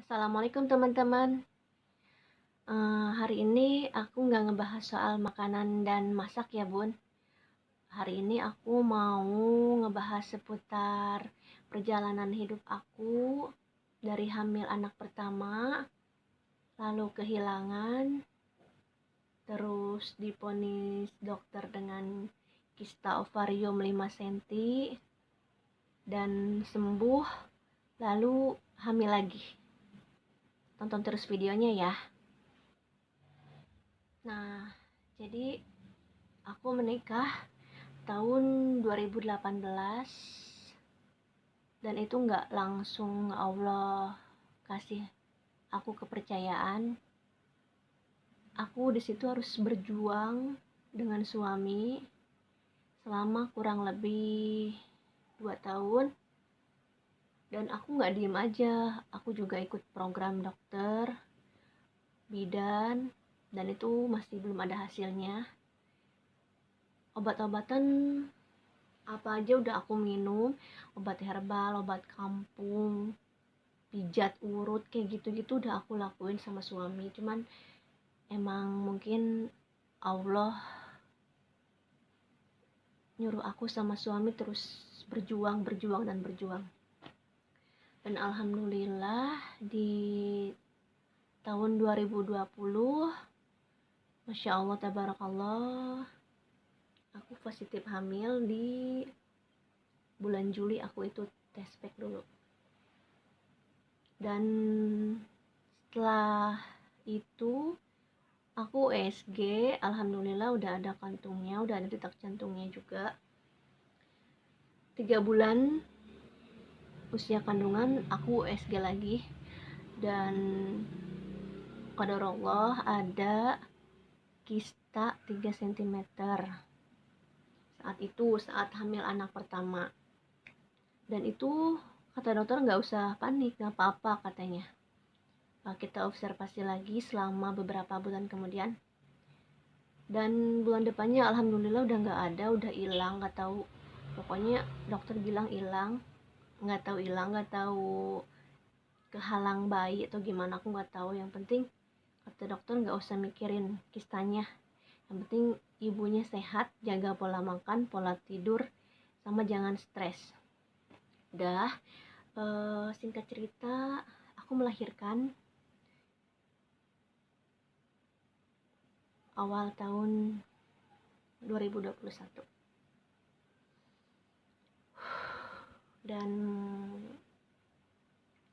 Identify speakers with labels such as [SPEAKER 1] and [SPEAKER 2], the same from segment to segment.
[SPEAKER 1] Assalamualaikum teman-teman. Hari ini aku nggak ngebahas soal makanan dan masak ya bun. Hari ini aku mau ngebahas seputar perjalanan hidup aku dari hamil anak pertama, lalu kehilangan, terus divonis dokter dengan kista ovarium 5 cm, dan sembuh, lalu hamil lagi. Tonton terus videonya ya. Nah, jadi aku menikah tahun 2018 dan itu nggak langsung Allah kasih aku kepercayaan. Aku di situ harus berjuang dengan suami selama kurang lebih 2 tahun, dan aku nggak diem aja. Aku juga ikut program dokter bidan dan itu masih belum ada hasilnya. Obat-obatan apa aja udah aku minum, obat herbal, obat kampung, pijat urut, kayak gitu-gitu udah aku lakuin sama suami. Cuman emang mungkin Allah nyuruh aku sama suami terus berjuang dan berjuang. Dan alhamdulillah di tahun 2020, Masya Allah tabarakallah, aku positif hamil di bulan Juli. Aku itu tes pack dulu, dan setelah itu aku USG. Alhamdulillah udah ada kantungnya, udah ada detak jantungnya juga. 3 bulan usia kandungan aku USG lagi, dan qadarullah ada kista 3 cm saat hamil anak pertama. Dan itu kata dokter nggak usah panik, nggak apa-apa katanya. Kita observasi lagi selama beberapa bulan kemudian, dan bulan depannya alhamdulillah udah nggak ada, udah hilang. Nggak tahu, pokoknya dokter bilang hilang, nggak tahu kehalang bayi atau gimana, aku nggak tahu. Yang penting kata dokter nggak usah mikirin kistanya, yang penting ibunya sehat, jaga pola makan, pola tidur, sama jangan stres. Udah, singkat cerita aku melahirkan awal tahun 2021, dan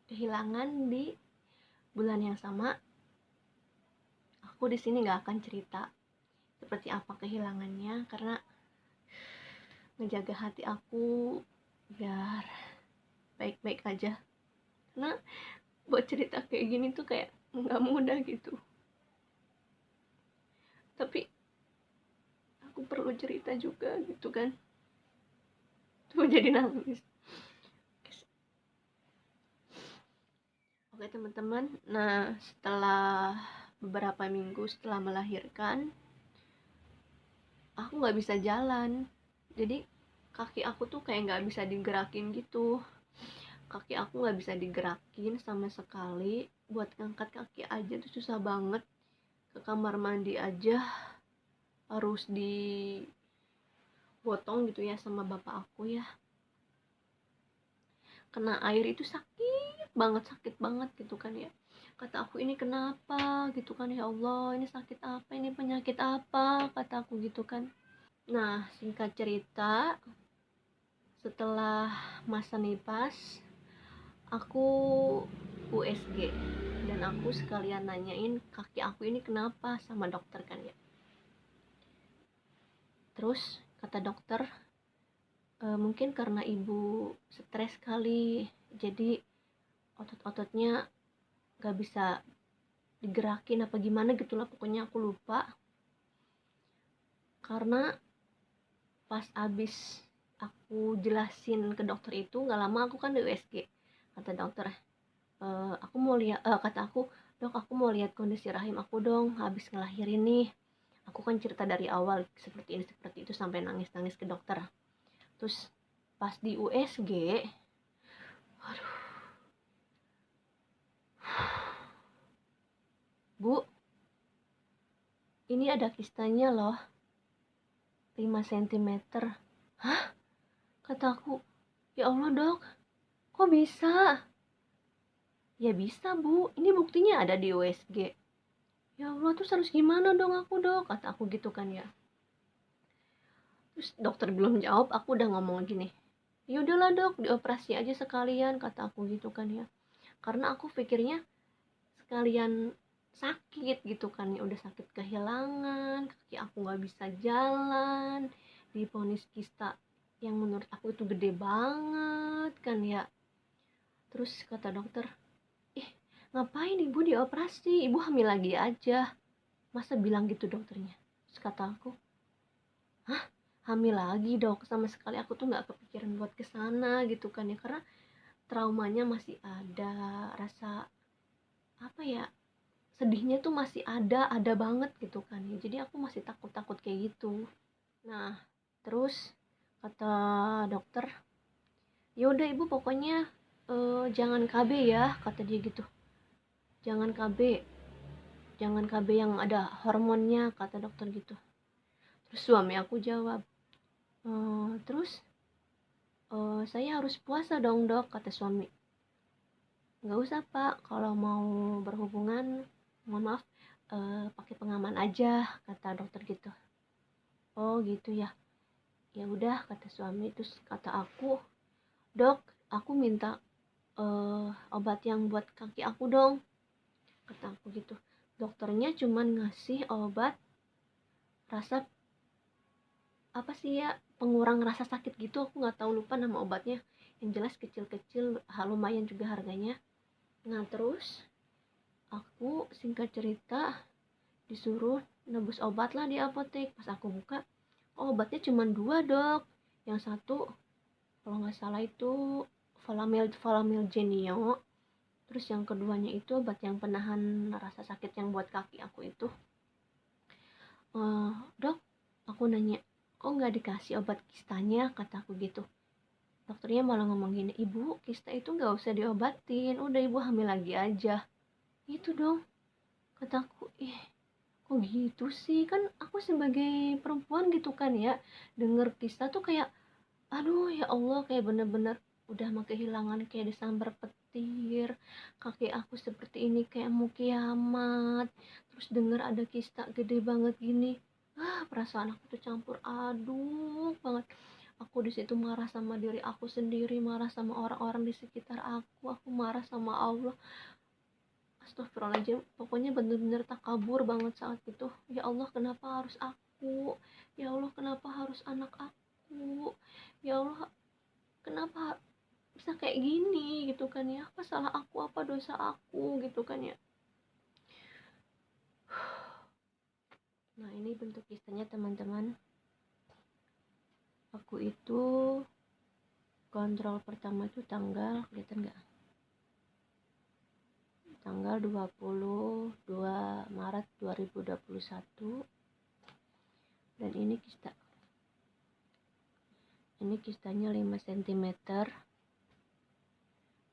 [SPEAKER 1] kehilangan di bulan yang sama. Aku di sini nggak akan cerita seperti apa kehilangannya, karena ngejaga hati aku biar baik-baik aja. Karena buat cerita kayak gini tuh kayak nggak mudah gitu, tapi aku perlu cerita juga gitu kan. Tuh jadi nangis. Oke teman-teman, nah setelah beberapa minggu setelah melahirkan, aku nggak bisa jalan. Jadi kaki aku tuh kayak nggak bisa digerakin gitu. Kaki aku nggak bisa digerakin sama sekali. Buat ngangkat kaki aja tuh susah banget. Ke kamar mandi aja harus dipotong gitu ya sama bapak aku ya. Kena air itu sakit banget gitu kan ya. Kata aku, ini kenapa gitu kan, ya Allah, ini sakit apa, ini penyakit apa, kata aku gitu kan. Nah singkat cerita, setelah masa nifas aku USG, dan aku sekalian nanyain kaki aku ini kenapa sama dokter kan ya. Terus kata dokter, mungkin karena ibu stres kali, jadi otot-ototnya gak bisa digerakin apa gimana gitulah, pokoknya aku lupa. Karena pas abis aku jelasin ke dokter itu gak lama aku kan di USG. Kata dokter, aku mau lihat, kata aku, dok aku mau lihat kondisi rahim aku dong habis ngelahirin nih. Aku kan cerita dari awal seperti ini seperti itu sampai nangis ke dokter. Terus pas di USG, aduh, Bu, ini ada kistanya loh, 5 cm. Hah? Kataku, ya Allah dok, kok bisa? Ya bisa Bu, ini buktinya ada di USG. Ya Allah, terus harus gimana dong aku dok? Kata aku gitu kan ya. Terus dokter belum jawab, aku udah ngomong gini, ya udahlah dok, dioperasi aja sekalian, kata aku gitu kan ya. Karena aku pikirnya sekalian sakit gitu kan ya, udah sakit kehilangan, kaki aku nggak bisa jalan, divonis kista yang menurut aku itu gede banget kan ya. Terus kata dokter, ih ngapain ibu dioperasi, ibu hamil lagi aja, masa bilang gitu dokternya. Terus kata aku, hah hamil lagi dok? Sama sekali aku tuh nggak kepikiran buat kesana gitu kan ya, karena traumanya masih ada, rasa apa ya, sedihnya tuh masih ada banget gitu kan ya, jadi aku masih takut kayak gitu. Nah terus kata dokter, ya udah ibu pokoknya jangan KB ya, kata dia gitu, jangan KB, jangan KB yang ada hormonnya, kata dokter gitu. Terus suami aku jawab, terus saya harus puasa dong dok, kata suami. Nggak usah pak, kalau mau berhubungan mohon maaf pakai pengaman aja, kata dokter gitu. Oh gitu ya, ya udah kata suami. Terus kata aku, dok aku minta obat yang buat kaki aku dong, kata aku gitu. Dokternya cuman ngasih obat rasa apa sih ya, pengurang rasa sakit gitu, aku nggak tahu, lupa nama obatnya, yang jelas kecil-kecil, lumayan juga harganya. Nah terus aku singkat cerita disuruh nebus obat lah di apotek. Pas aku buka, oh obatnya cuma 2 dok, yang satu kalau nggak salah itu Volamil Genio, terus yang keduanya itu obat yang penahan rasa sakit yang buat kaki aku itu. Dok, aku nanya, kok nggak dikasih obat kistanya, kata aku gitu. Dokternya malah ngomong gini, ibu kista itu nggak usah diobatin, udah ibu hamil lagi aja. Itu dong, kataku, ih kok gitu sih, kan aku sebagai perempuan gitu kan ya, denger kista tuh kayak aduh ya Allah, kayak bener-bener udah mau kehilangan, kayak disambar petir, kaki aku seperti ini kayak mau kiamat. Terus denger ada kista gede banget gini, perasaan aku tuh campur aduk banget. Aku di situ marah sama diri aku sendiri, marah sama orang-orang di sekitar aku marah sama Allah. Astagfirullahaladzim, pokoknya bener-bener takabur banget saat itu. Ya Allah kenapa harus aku, ya Allah kenapa harus anak aku, ya Allah kenapa bisa kayak gini gitu kan ya, apa salah aku, apa dosa aku gitu kan ya. Nah ini bentuk kisahnya teman-teman. Aku itu kontrol pertama itu tanggal, kelihatan nggak, tanggal 22 Maret 2021. Dan ini kistanya 5 cm.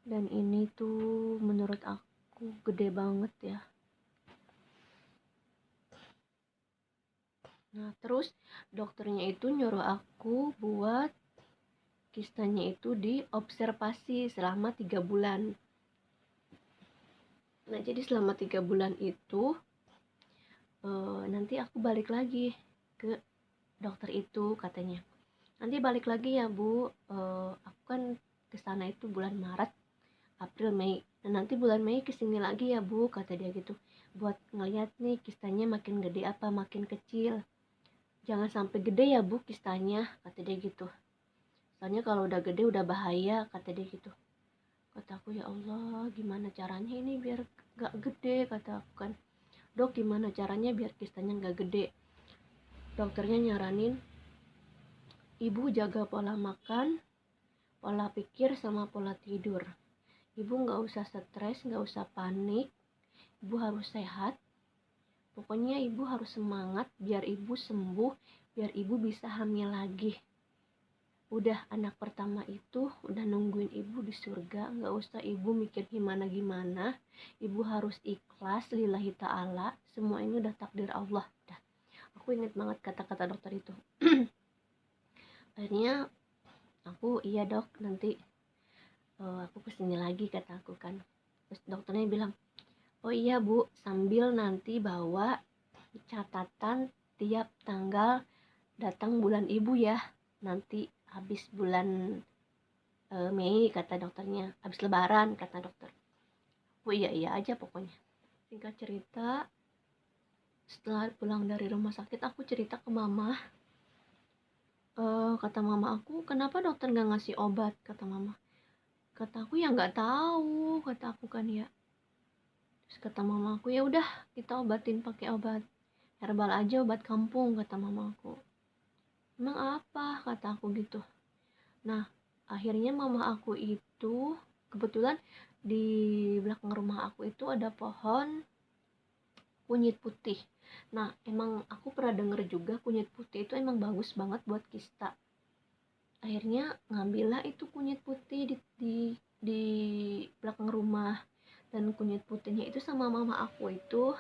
[SPEAKER 1] Dan ini tuh menurut aku gede banget ya. Nah terus dokternya itu nyuruh aku buat kistanya itu diobservasi selama 3 bulan. Nah jadi selama 3 bulan itu nanti aku balik lagi ke dokter itu, katanya nanti balik lagi ya bu, aku kan kesana itu bulan Maret, April, Mei. Nah nanti bulan Mei kesini lagi ya bu, kata dia gitu, buat ngeliat nih kistanya makin gede apa makin kecil. Jangan sampai gede ya bu kistanya, kata dia gitu, soalnya kalau udah gede udah bahaya, kata dia gitu. Kata aku, ya Allah gimana caranya ini biar gak gede, kata aku kan. Dok gimana caranya biar kistanya gak gede? Dokternya nyaranin ibu jaga pola makan, pola pikir, sama pola tidur. Ibu gak usah stres, gak usah panik, ibu harus sehat. Pokoknya ibu harus semangat biar ibu sembuh, biar ibu bisa hamil lagi. udah anak pertama itu udah nungguin ibu di surga, nggak usah ibu mikir gimana, ibu harus ikhlas lillahi ta'ala, semua ini udah takdir Allah. Udah, aku inget banget kata-kata dokter itu. Akhirnya aku, iya dok, nanti aku kesini lagi, kata aku kan. Terus dokternya bilang, oh iya bu, sambil nanti bawa catatan tiap tanggal datang bulan ibu ya, nanti habis bulan Mei, kata dokternya, habis lebaran, kata dokter. Oh iya iya aja pokoknya. Singkat cerita, setelah pulang dari rumah sakit aku cerita ke mama. Kata mama aku, kenapa dokter nggak ngasih obat, kata mama. Kata aku, ya nggak tahu, kata aku kan ya. Terus kata mama aku, ya udah kita obatin pakai obat herbal aja, obat kampung, kata mama aku. Emang apa, kata aku gitu. Nah akhirnya mama aku itu, kebetulan di belakang rumah aku itu ada pohon kunyit putih. Nah emang aku pernah denger juga kunyit putih itu emang bagus banget buat kista. Akhirnya ngambillah itu kunyit putih di belakang rumah. Dan kunyit putihnya itu sama mama aku itu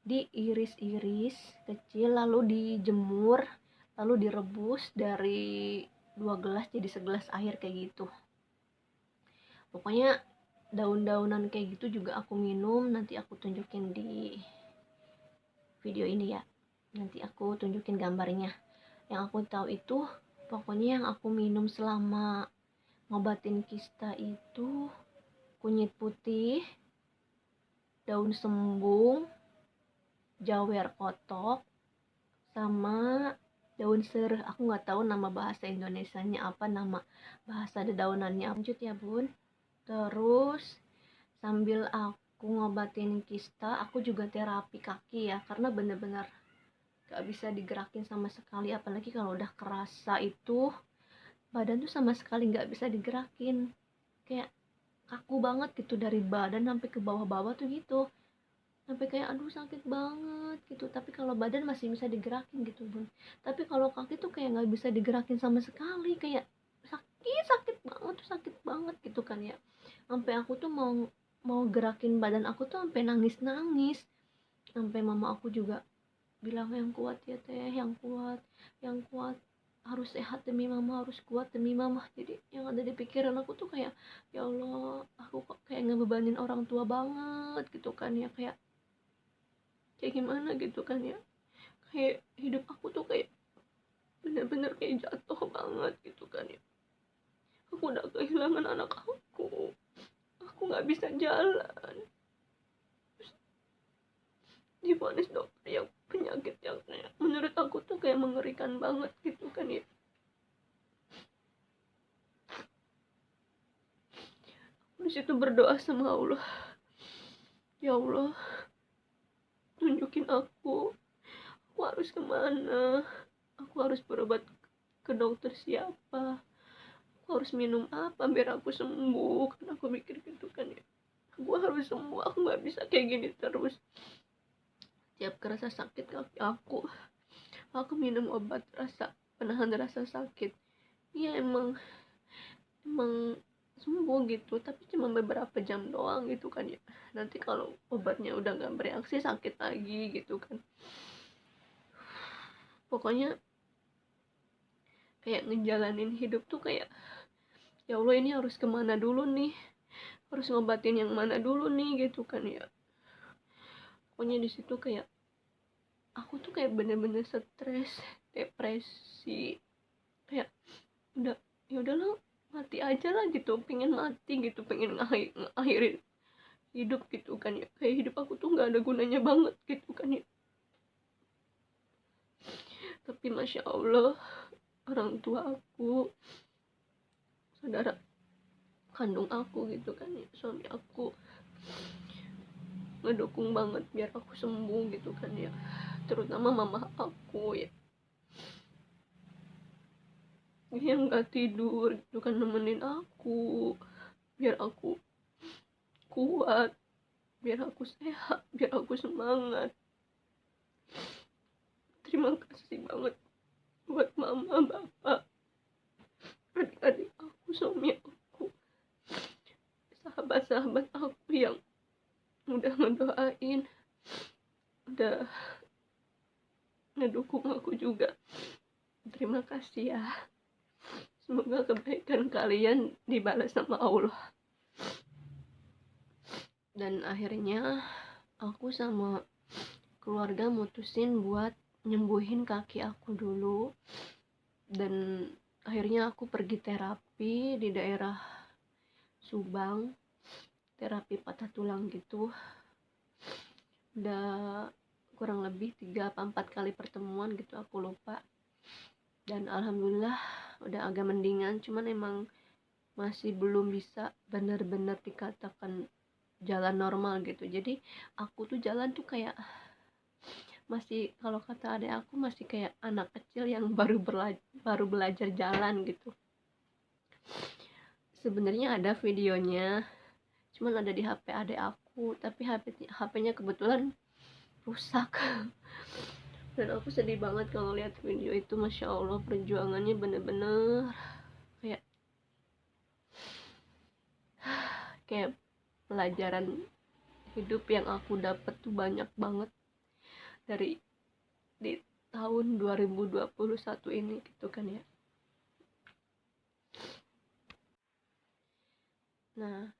[SPEAKER 1] diiris-iris kecil, lalu dijemur, lalu direbus dari 2 gelas jadi segelas air kayak gitu. Pokoknya daun-daunan kayak gitu juga aku minum, nanti aku tunjukin di video ini ya, nanti aku tunjukin gambarnya. Yang aku tahu itu pokoknya yang aku minum selama ngobatin kista itu kunyit putih, daun sembung, jawer kotok, sama daun sereh. Aku nggak tahu nama bahasa Indonesianya apa, nama bahasa dedaunannya. Lanjut ya bun. Terus sambil aku ngobatin kista, aku juga terapi kaki ya, karena bener-bener gak bisa digerakin sama sekali. Apalagi kalau udah kerasa itu badan tuh sama sekali gak bisa digerakin, kayak kaku banget gitu dari badan sampai ke bawah-bawah tuh gitu, sampai kayak aduh sakit banget gitu. Tapi kalau badan masih bisa digerakin gitu bun, tapi kalau kaki tuh kayak nggak bisa digerakin sama sekali, kayak sakit banget tuh, sakit banget gitu kan ya. Sampai aku tuh mau mau gerakin badan aku tuh sampai nangis, sampai mama aku juga bilang yang kuat ya teh, yang kuat, yang kuat, harus sehat demi mama, harus kuat demi mama. Jadi yang ada di pikiran aku tuh kayak, ya Allah, aku kok kayak ngebebanin orang tua banget gitu kan ya, kayak gimana gitu kan ya, kayak hidup aku tuh kayak bener-bener kayak jatuh banget gitu kan ya. Aku udah kehilangan anak aku nggak bisa jalan, divonis dokter yang penyakit yang kayak menurut aku tuh kayak mengerikan banget gitu kan ya. Di situ berdoa sama Allah, ya Allah tunjukin aku harus kemana, aku harus berobat ke dokter siapa, aku harus minum apa biar aku sembuh. Kan aku mikir gitu kan ya, aku harus sembuh, aku nggak bisa kayak gini terus. Tiap kerasa sakit kaki aku minum obat penahan rasa sakit. Iya emang sembuh gitu, tapi cuma beberapa jam doang gitu kan ya. Nanti kalau obatnya udah nggak bereaksi sakit lagi gitu kan. Pokoknya kayak ngejalanin hidup tuh kayak, ya Allah ini harus kemana dulu nih, harus ngobatin yang mana dulu nih gitu kan ya. Pokoknya di situ kayak aku tuh kayak bener-bener stres, depresi, kayak udah, ya udahlah mati aja lah gitu, pengen mati gitu, pengen ngakhirin hidup gitu kan ya, kayak hidup aku tuh nggak ada gunanya banget gitu kan ya. Tapi masya Allah, orang tua aku, saudara kandung aku gitu kan ya, suami aku ngedukung banget biar aku sembuh gitu kan ya. Terutama mama aku ya, yang nggak tidur gitu kan, nemenin aku biar aku kuat, biar aku sehat, biar aku semangat. Terima kasih banget buat mama, bapak, adik-adik aku, suami aku, sahabat-sahabat aku yang udah ngedoain, udah ngedukung aku juga. Terima kasih ya. Semoga kebaikan kalian dibalas sama Allah. Dan akhirnya aku sama keluarga mutusin buat nyembuhin kaki aku dulu. Dan akhirnya aku pergi terapi di daerah Subang, terapi patah tulang gitu. Udah kurang lebih 3-4 kali pertemuan gitu, aku lupa. Dan alhamdulillah udah agak mendingan, cuman emang masih belum bisa benar-benar dikatakan jalan normal gitu. Jadi aku tuh jalan tuh kayak masih, kalau kata adek aku, masih kayak anak kecil yang baru belajar jalan gitu. Sebenarnya ada videonya, cuman ada di HP adek aku, tapi HP-nya kebetulan rusak. Dan aku sedih banget kalau lihat video itu. Masya Allah, perjuangannya bener-bener kayak pelajaran hidup yang aku dapat tuh banyak banget dari di tahun 2021 ini gitu kan ya. Nah,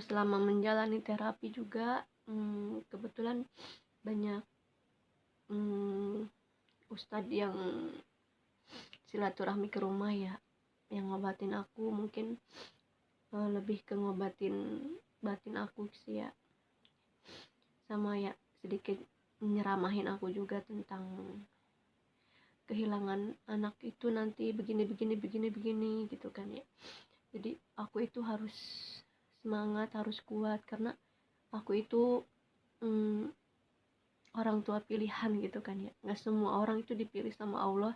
[SPEAKER 1] selama menjalani terapi juga kebetulan banyak ustadz yang silaturahmi ke rumah ya, yang ngobatin aku. Mungkin lebih ke ngobatin batin aku sih ya, sama ya sedikit nyeramahin aku juga tentang kehilangan anak itu nanti begini gitu kan ya. Jadi aku itu harus semangat, harus kuat, karena aku itu orang tua pilihan gitu kan ya. Nggak semua orang itu dipilih sama Allah.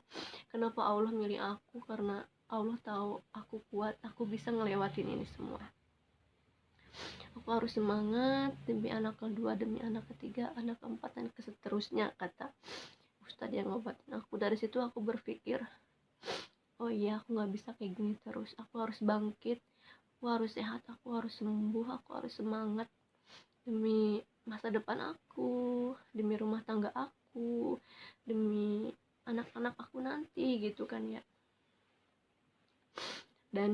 [SPEAKER 1] Kenapa Allah milih aku? Karena Allah tahu aku kuat, aku bisa ngelewatin ini semua. Aku harus semangat demi anak kedua, demi anak ketiga, anak keempat, dan seterusnya, kata ustadz yang ngobatin aku. Dari situ aku berpikir, oh iya, aku nggak bisa kayak gini terus. Aku harus bangkit, aku harus sehat, aku harus sembuh, aku harus semangat demi masa depan aku, demi rumah tangga aku, demi anak-anak aku nanti gitu kan ya. Dan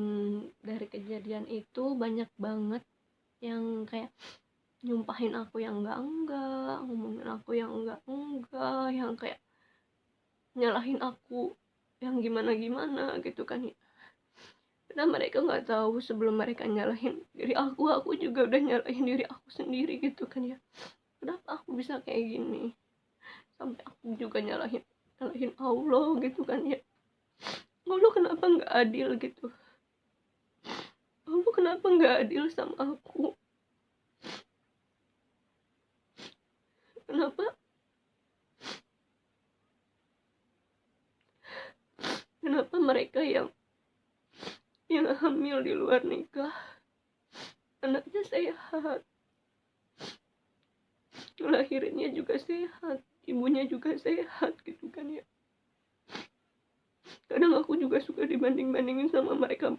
[SPEAKER 1] dari kejadian itu banyak banget yang kayak nyumpahin aku yang enggak, ngomongin aku yang enggak, yang kayak nyalahin aku yang gimana gitu kan ya. Karena mereka nggak tahu, sebelum mereka nyalahin diri aku juga udah nyalahin diri aku sendiri gitu kan ya. Kenapa aku bisa kayak gini, sampai aku juga nyalahin Allah gitu kan ya. Allah kenapa nggak adil gitu, Allah kenapa nggak adil sama aku, kenapa mereka yang hamil di luar nikah anaknya sehat, ngelahirinnya juga sehat, ibunya juga sehat gitu kan ya. Kadang aku juga suka dibanding-bandingin sama mereka.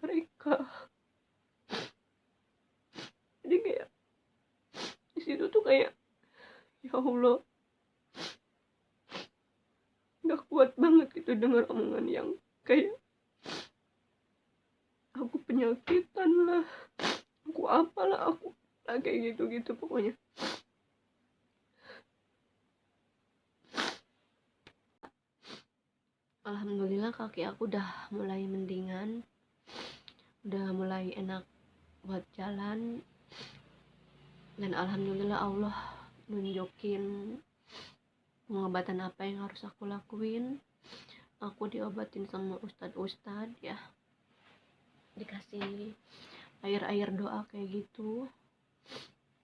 [SPEAKER 1] Jadi kayak di situ tuh kayak, ya Allah, nggak kuat banget gitu dengar omongan yang kayak aku penyakitan lah, aku apalah, aku lah, kayak gitu pokoknya. Alhamdulillah kaki aku udah mulai mendingan, udah mulai enak buat jalan. Dan alhamdulillah Allah nunjukin pengobatan apa yang harus aku lakuin. Aku diobatin sama ustadz ya, dikasih air doa kayak gitu.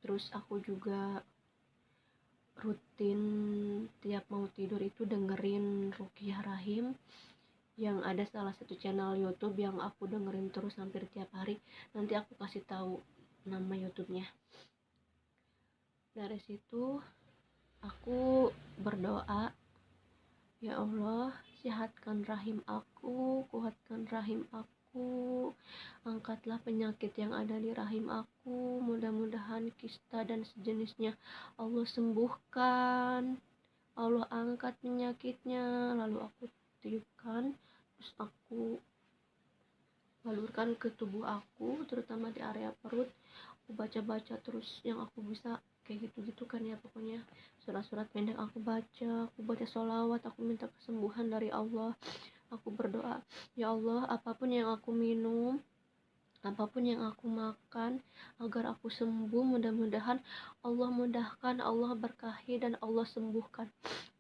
[SPEAKER 1] Terus aku juga rutin tiap mau tidur itu dengerin Ruqyah Rahim, yang ada salah satu channel YouTube yang aku dengerin terus hampir tiap hari. Nanti aku kasih tahu nama YouTube-nya. Dari situ aku berdoa, ya Allah, sehatkan rahim aku, kuatkan rahim aku, aku, angkatlah penyakit yang ada di rahim aku, mudah-mudahan kista dan sejenisnya Allah sembuhkan, Allah angkat penyakitnya. Lalu aku tiupkan, terus aku balurkan ke tubuh aku, terutama di area perut. Aku baca-baca terus yang aku bisa, kayak gitu-gitu kan ya, pokoknya surat-surat pendek aku baca sholawat, aku minta kesembuhan dari Allah. Aku berdoa, ya Allah, apapun yang aku minum, apapun yang aku makan, agar aku sembuh, mudah-mudahan Allah mudahkan, Allah berkahi, dan Allah sembuhkan.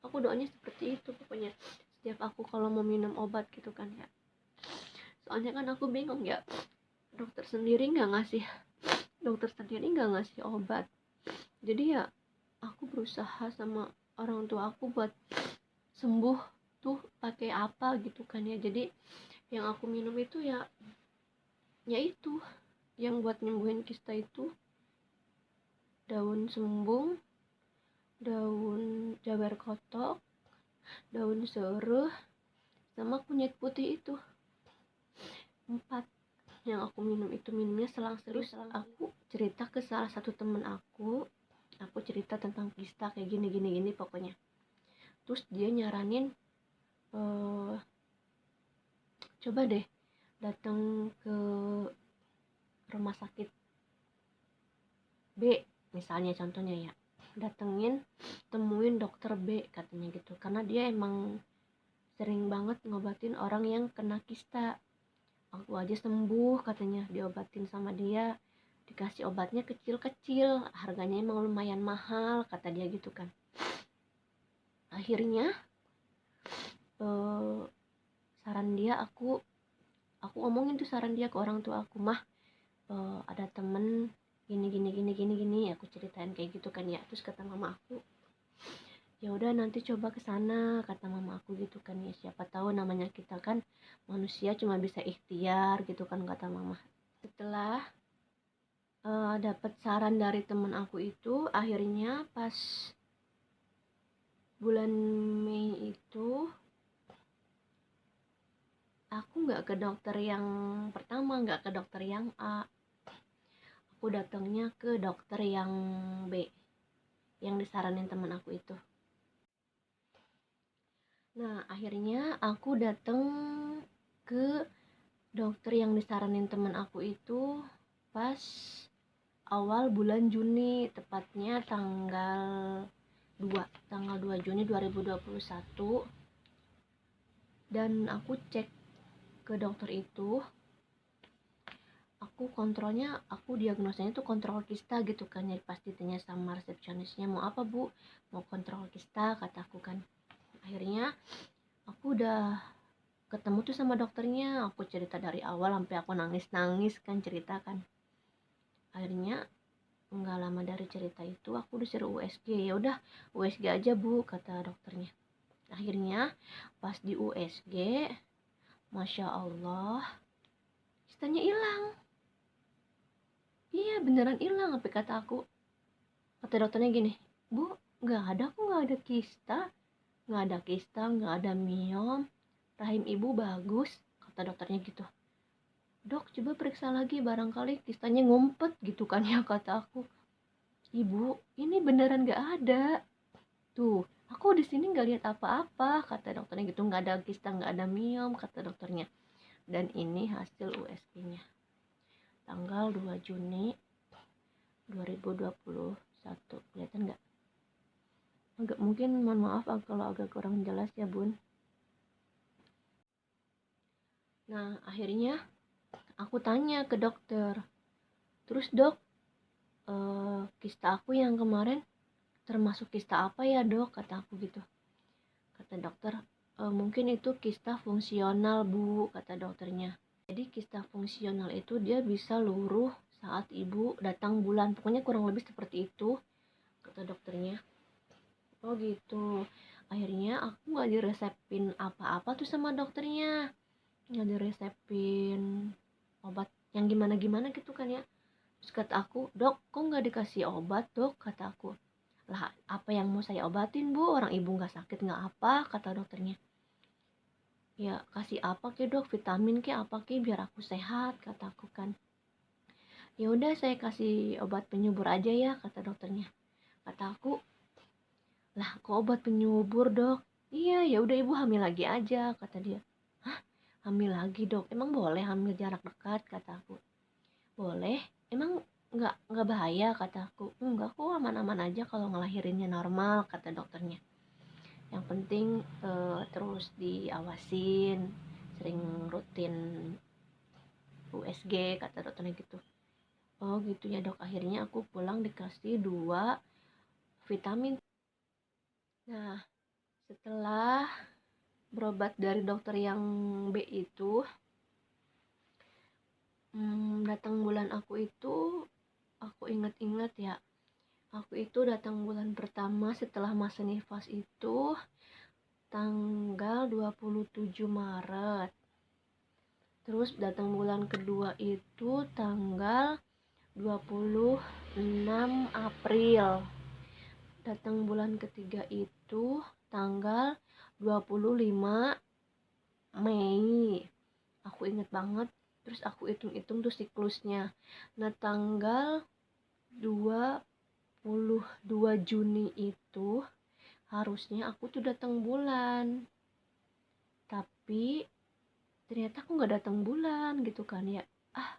[SPEAKER 1] Aku doanya seperti itu pokoknya setiap aku kalau mau minum obat gitu kan ya. Soalnya kan aku bingung ya, dokter sendiri nggak ngasih obat. Jadi ya aku berusaha sama orang tua aku buat sembuh tuh pakai apa gitu kan ya. Jadi yang aku minum itu ya itu yang buat nyembuhin kista itu daun sembung, daun jabar kotok, daun seruh, sama kunyit putih. Itu 4 yang aku minum itu, minumnya selang-seling. Aku cerita ke salah satu temen aku cerita tentang kista kayak gini pokoknya. Terus dia nyaranin coba deh datang ke rumah sakit B misalnya, contohnya ya, temuin dokter B katanya gitu, karena dia emang sering banget ngobatin orang yang kena kista. Aku aja sembuh katanya, diobatin sama dia, dikasih obatnya kecil-kecil, harganya emang lumayan mahal kata dia gitu kan. Akhirnya saran dia, aku ngomongin tuh saran dia ke orang tua aku, mah ada temen gini, aku ceritain kayak gitu kan ya. Terus kata mama aku, ya udah nanti coba ke sana, kata mama aku gitu kan ya, siapa tahu, namanya kita kan manusia cuma bisa ikhtiar gitu kan, kata mama. Setelah dapat saran dari temen aku itu, akhirnya pas bulan Mei itu aku nggak ke dokter yang pertama, nggak ke dokter yang A, aku datangnya ke dokter yang B yang disaranin temen aku itu. Nah akhirnya aku datang ke dokter yang disaranin temen aku itu pas awal bulan Juni, tepatnya tanggal 2 Juni 2021. Dan aku cek ke dokter itu, aku kontrolnya, aku diagnosanya tuh kontrol kista gitu kan ya. Pasti tanya sama resepsionisnya, mau apa bu? Mau kontrol kista, kataku kan. Akhirnya aku udah ketemu tuh sama dokternya, aku cerita dari awal sampai aku nangis kan, cerita kan. Akhirnya nggak lama dari cerita itu aku disuruh USG. Ya udah USG aja bu, kata dokternya. Akhirnya pas di USG, masya Allah, kistanya hilang. Iya beneran hilang, apa kata aku. Kata dokternya gini, bu nggak ada kok, nggak ada kista, nggak ada miom, rahim ibu bagus, kata dokternya gitu. Dok coba periksa lagi, barangkali kistanya ngumpet gitu kan ya, kata aku. Ibu ini beneran nggak ada tuh, aku di sini nggak lihat apa-apa, kata dokternya gitu. Nggak ada kista, nggak ada miom, kata dokternya. Dan ini hasil USG-nya tanggal 2 Juni 2021. Kelihatan nggak? Agak, mungkin mohon maaf kalau agak kurang jelas ya bun. Nah akhirnya aku tanya ke dokter, terus dok, kista aku yang kemarin termasuk kista apa ya dok, kata aku gitu. Kata dokter, mungkin itu kista fungsional bu, kata dokternya. Jadi kista fungsional itu dia bisa luruh saat ibu datang bulan, pokoknya kurang lebih seperti itu, kata dokternya. Oh gitu. Akhirnya aku nggak diresepin apa-apa tuh sama dokternya, nggak diresepin obat yang gimana gitu kan ya. Terus kata aku, dok kok nggak dikasih obat dok, kata aku. Lah apa yang mau saya obatin bu, orang ibu nggak sakit nggak apa, kata dokternya. Ya kasih apa ke dok, vitamin ke apa ke biar aku sehat, kataku kan. Ya udah saya kasih obat penyubur aja ya, kata dokternya. Kata aku, lah kok obat penyubur dok? Iya ya udah ibu hamil lagi aja, kata dia. Hah, hamil lagi dok, emang boleh hamil jarak dekat, kata aku. Boleh, emang nggak bahaya, kata aku. Enggak kok, aman-aman aja kalau ngelahirinnya normal, kata dokternya. Yang penting terus diawasin, sering rutin USG, kata dokternya gitu. Oh gitu ya dok, akhirnya aku pulang dikasih 2 vitamin. Nah, setelah berobat dari dokter yang B itu, datang bulan aku inget-inget ya, aku itu datang bulan pertama setelah masa nifas itu tanggal 27 Maret. Terus datang bulan kedua itu tanggal 26 April. Datang bulan ketiga itu tanggal 25 Mei. Aku inget banget. Terus aku hitung-hitung tuh siklusnya. Nah, tanggal 22 Juni itu harusnya aku tuh datang bulan. Tapi ternyata aku nggak datang bulan gitu kan ya. Ah,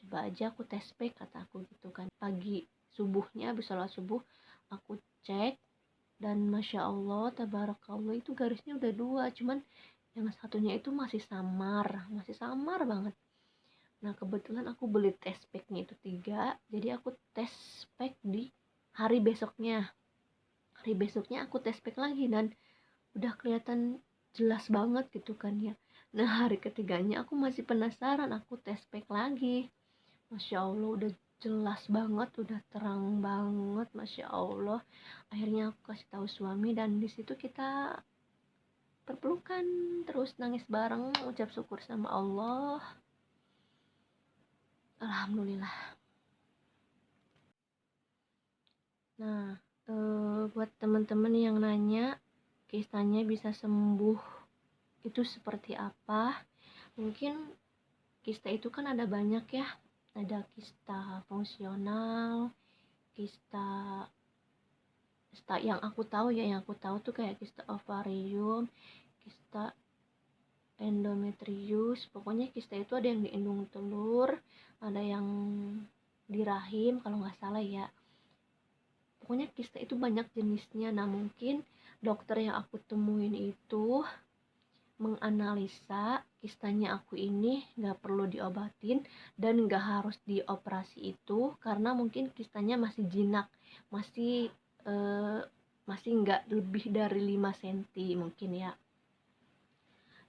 [SPEAKER 1] coba aja aku tes pack, kata aku gitu kan. Pagi subuhnya habis sholat subuh aku cek, dan masya Allah tabarakallah itu garisnya udah 2, cuman yang satunya itu masih samar banget. Nah kebetulan aku beli test packnya itu 3, jadi aku tes pack di hari besoknya. Aku tes pack lagi dan udah kelihatan jelas banget gitu kan ya. Nah hari ketiganya aku masih penasaran, aku tes pack lagi. Masya Allah udah jelas banget, udah terang banget, masya Allah. Akhirnya aku kasih tahu suami dan di situ kita berpelukan, terus nangis bareng, ucap syukur sama Allah. Alhamdulillah. Nah, buat teman-teman yang nanya kisahnya bisa sembuh itu seperti apa, mungkin kista itu kan ada banyak ya, ada kista fungsional, kista yang aku tahu ya, yang aku tahu tuh kayak kista ovarium, kista endometrius. Pokoknya kista itu ada yang di indung telur, ada yang di rahim kalau nggak salah ya. Pokoknya kista itu banyak jenisnya. Nah mungkin dokter yang aku temuin itu menganalisa kistanya aku ini nggak perlu diobatin dan nggak harus dioperasi itu, karena mungkin kistanya masih jinak, masih eh, masih nggak lebih dari 5 cm mungkin ya.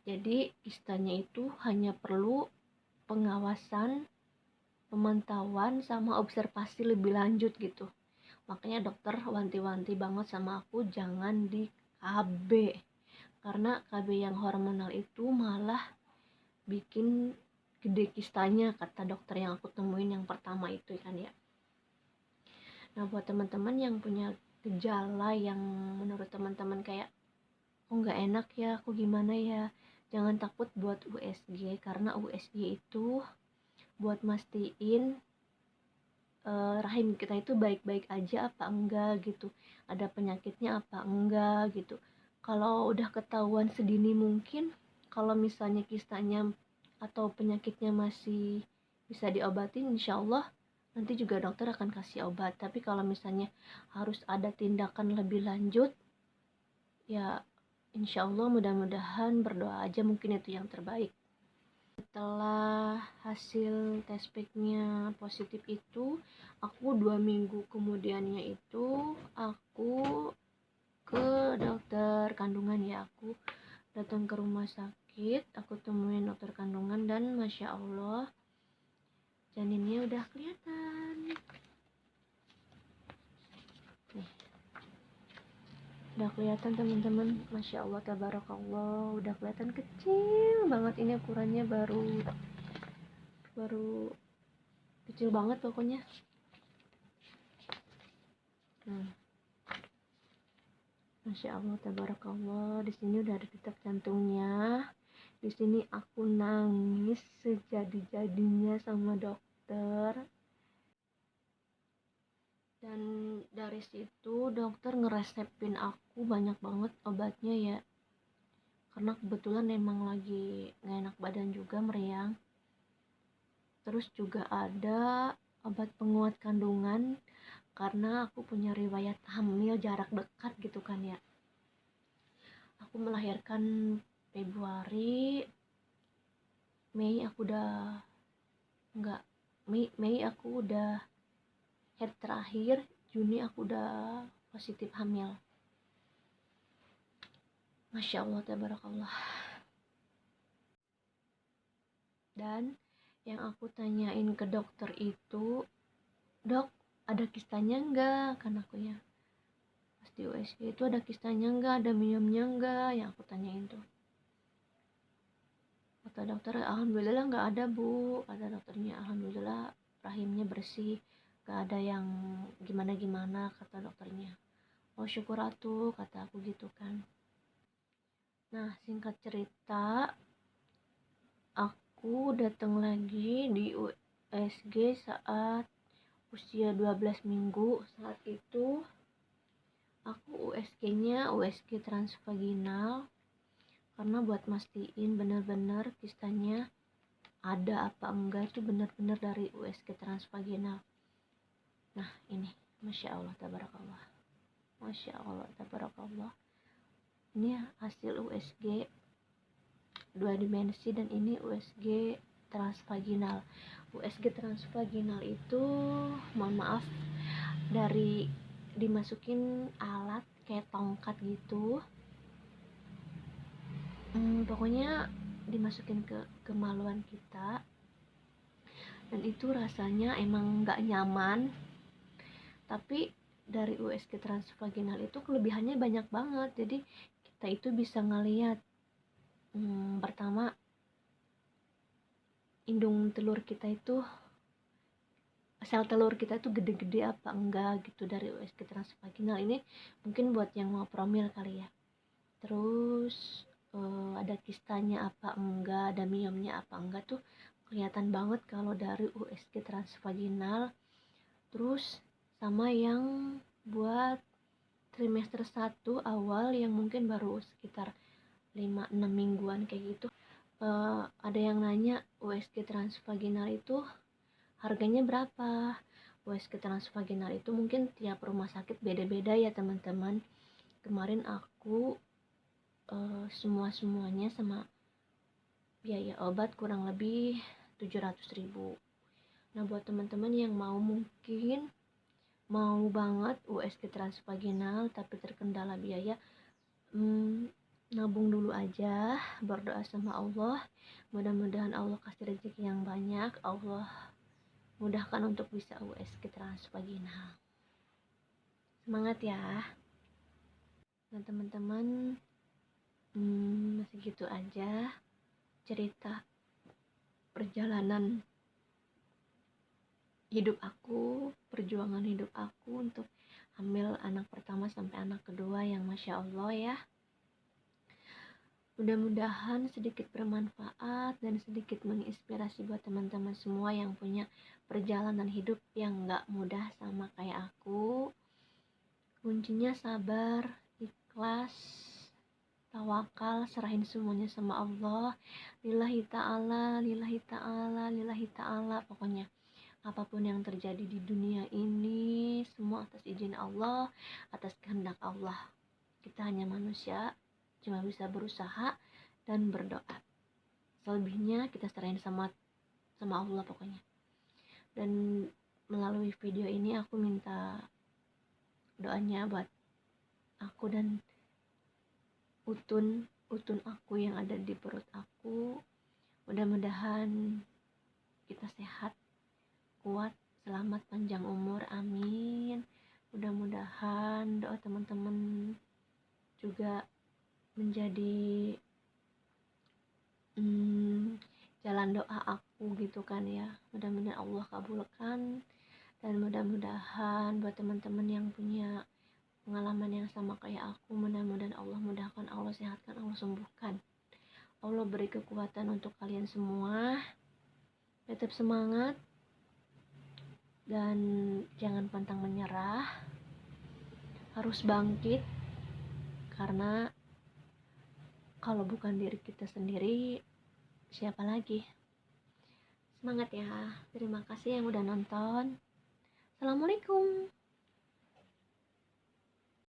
[SPEAKER 1] Jadi kistanya itu hanya perlu pengawasan, pemantauan, sama observasi lebih lanjut gitu. Makanya dokter wanti-wanti banget sama aku jangan di KB, karena KB yang hormonal itu malah bikin gede kistanya, kata dokter yang aku temuin yang pertama itu kan ya. Nah buat teman-teman yang punya gejala yang menurut teman-teman kayak oh nggak enak ya, aku gimana ya, jangan takut buat USG, karena USG itu buat mastiin rahim kita itu baik-baik aja apa enggak gitu, ada penyakitnya apa enggak gitu. Kalau udah ketahuan sedini mungkin, kalau misalnya kistanya atau penyakitnya masih bisa diobatin, insya Allah nanti juga dokter akan kasih obat. Tapi kalau misalnya harus ada tindakan lebih lanjut, ya insya Allah mudah-mudahan berdoa aja, mungkin itu yang terbaik. Setelah hasil tes packnya positif itu, aku 2 minggu kemudiannya itu aku ke dokter kandungan ya. Aku datang ke rumah sakit, aku temuin dokter kandungan dan masya Allah janinnya udah kelihatan nih, udah kelihatan teman-teman, masya Allah tabarakallah, udah kelihatan kecil banget, ini ukurannya baru kecil banget pokoknya. Nah, masya Allah tabarakallah, di sini udah ada detak jantungnya, Di sini aku nangis sejadi-jadinya sama dokter. Dan dari situ dokter ngeresepin aku banyak banget obatnya ya, karena kebetulan emang lagi gak enak badan juga, meriang. Terus juga ada obat penguat kandungan, karena aku punya riwayat hamil jarak dekat gitu kan ya. Aku melahirkan Februari, Mei aku udah enggak, Mei aku udah head terakhir, Juni aku udah positif hamil. Masya Allah, tabarakallah. Dan yang aku tanyain ke dokter itu, dok, ada kistanya enggak? Kan aku ya, pas di USG itu ada kistanya enggak, ada minumnya enggak, yang aku tanyain tuh. Kata dokter, alhamdulillah enggak ada bu, kata dokternya. Alhamdulillah rahimnya bersih, enggak ada yang gimana-gimana, kata dokternya. Oh syukur atuh, kata aku gitu kan. Nah singkat cerita, aku datang lagi di USG saat usia 12 minggu. Saat itu aku USG-nya USG transvaginal, karena buat mastiin benar-benar kistanya ada apa enggak, itu benar-benar dari USG transvaginal. Nah ini, Masya Allah tabarakallah, Masya Allah tabarakallah, ini hasil USG 2 dimensi, dan ini USG transvaginal. USG transvaginal itu, mohon maaf, dari dimasukin alat kayak tongkat gitu, pokoknya dimasukin ke kemaluan kita, dan itu rasanya emang nggak nyaman. Tapi dari USG transvaginal itu kelebihannya banyak banget. Jadi kita itu bisa ngelihat, pertama, indung telur kita itu, sel telur kita itu gede-gede apa enggak gitu dari USG transvaginal. Ini mungkin buat yang mau promil kali ya. Terus ada kistanya apa enggak, ada miomnya apa enggak, tuh kelihatan banget kalau dari USG transvaginal. Terus sama yang buat trimester 1 awal yang mungkin baru sekitar 5-6 mingguan kayak gitu, ada yang nanya USG transvaginal itu harganya berapa. USG transvaginal itu mungkin tiap rumah sakit beda-beda ya teman-teman. Kemarin aku semuanya sama biaya obat kurang lebih 700.000. Nah buat teman-teman yang mungkin mau banget USG transvaginal tapi terkendala biaya, nabung dulu aja, berdoa sama Allah, mudah-mudahan Allah kasih rezeki yang banyak, Allah mudahkan untuk bisa USG transvaginal. Semangat ya. Nah teman-teman, segitu aja cerita perjalanan hidup aku, perjuangan hidup aku untuk hamil anak pertama sampai anak kedua yang Masya Allah ya. Mudah-mudahan sedikit bermanfaat dan sedikit menginspirasi buat teman-teman semua yang punya perjalanan hidup yang gak mudah sama kayak aku. Kuncinya sabar, ikhlas, tawakal, serahin semuanya sama Allah. Lillahi ta'ala, lillahi ta'ala, lillahi ta'ala. Pokoknya apapun yang terjadi di dunia ini, semua atas izin Allah, atas kehendak Allah. Kita hanya manusia, cuma bisa berusaha dan berdoa. Selebihnya kita serahin sama Allah pokoknya. Dan melalui video ini aku minta doanya buat aku dan utun aku yang ada di perut aku. Mudah-mudahan kita sehat, kuat, selamat, panjang umur, amin. Mudah-mudahan doa teman-teman juga menjadi jalan doa aku gitu kan ya. Mudah-mudahan Allah kabulkan, dan mudah-mudahan buat teman-teman yang punya pengalaman yang sama kayak aku, mudah-mudahan Allah mudahkan, Allah sehatkan, Allah sembuhkan. Allah beri kekuatan untuk kalian semua. Tetap semangat dan jangan pantang menyerah. Harus bangkit, karena kalau bukan diri kita sendiri, siapa lagi? Semangat ya. Terima kasih yang udah nonton. Assalamualaikum.